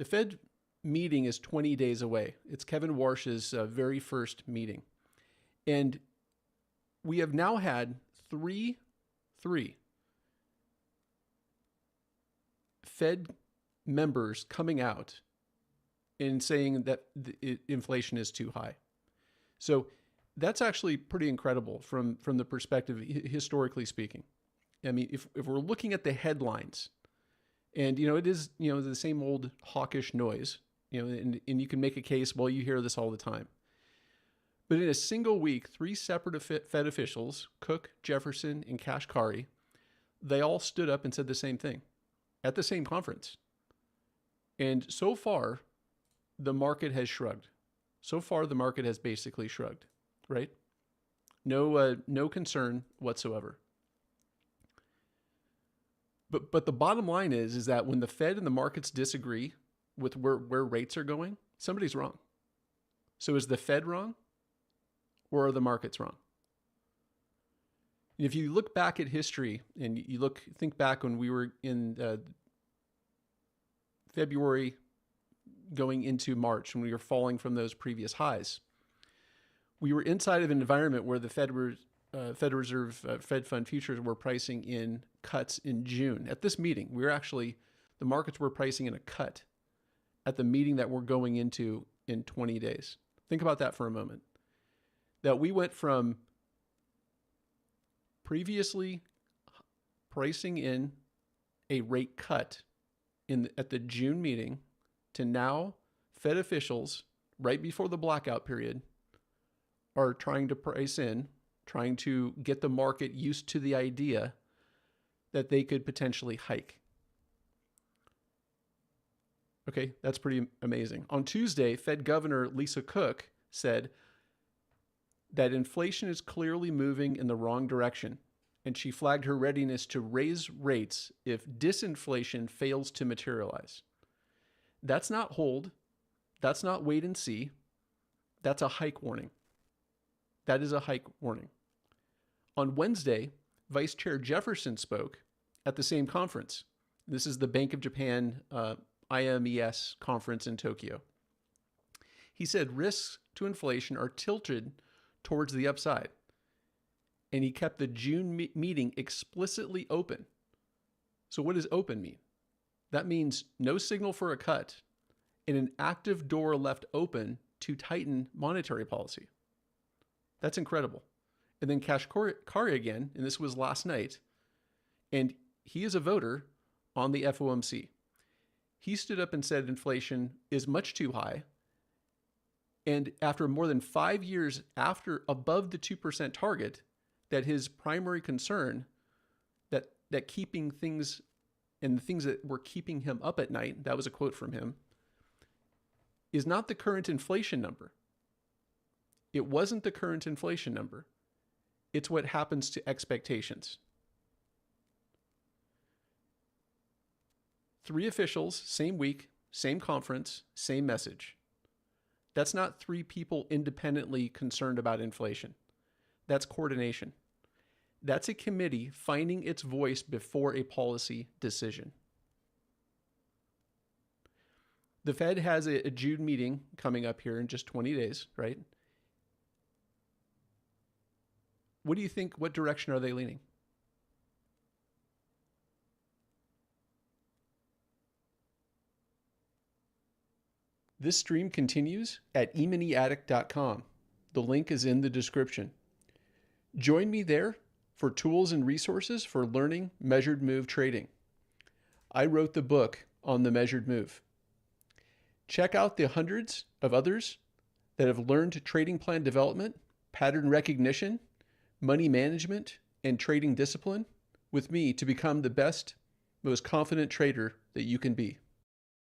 The Fed meeting is 20 days away. It's Kevin Warsh's very first meeting. And we have now had three Fed members coming out and saying that inflation is too high. So that's actually pretty incredible from the perspective, historically speaking. I mean, if we're looking at the headlines, and, it is, the same old hawkish noise, and you can make a case, well, you hear this all the time. But in a single week, three separate Fed officials, Cook, Jefferson, and Kashkari, they all stood up and said the same thing at the same conference. And so far, the market has shrugged. So far, the market has basically shrugged, right? No concern whatsoever. But the bottom line is that when the Fed and the markets disagree with where rates are going, somebody's wrong. So is the Fed wrong, or are the markets wrong? And if you look back at history and you think back when we were in February going into March, when we were falling from those previous highs, we were inside of an environment where the Fed Reserve Fed Fund futures were pricing in cuts in June. At this meeting, the markets were pricing in a cut at the meeting that we're going into in 20 days. Think about that for a moment. That we went from previously pricing in a rate cut at the June meeting to now Fed officials, right before the blackout period, are trying to get the market used to the idea that they could potentially hike. Okay, that's pretty amazing. On Tuesday, Fed Governor Lisa Cook said that inflation is clearly moving in the wrong direction, and she flagged her readiness to raise rates if disinflation fails to materialize. That's not hold. That's not wait and see. That's a hike warning. That is a hike warning. On Wednesday, Vice Chair Jefferson spoke at the same conference. This is the Bank of Japan IMES conference in Tokyo. He said risks to inflation are tilted towards the upside, and he kept the June meeting explicitly open. So what does open mean? That means no signal for a cut and an active door left open to tighten monetary policy. That's incredible. And then Kashkari again, and this was last night, and he is a voter on the FOMC. He stood up and said inflation is much too high. And after more than 5 years above the 2% target, that his primary concern, that keeping things and the things that were keeping him up at night, that was a quote from him, is not the current inflation number. It wasn't the current inflation number. It's what happens to expectations. 3 officials, same week, same conference, same message. That's not 3 people independently concerned about inflation. That's coordination. That's a committee finding its voice before a policy decision. The Fed has a June meeting coming up here in just 20 days, right? What do you think? What direction are they leaning? This stream continues at emoneyaddict.com. The link is in the description. Join me there for tools and resources for learning measured move trading. I wrote the book on the measured move. Check out the hundreds of others that have learned trading plan development, pattern recognition, money management, and trading discipline with me to become the best, most confident trader that you can be.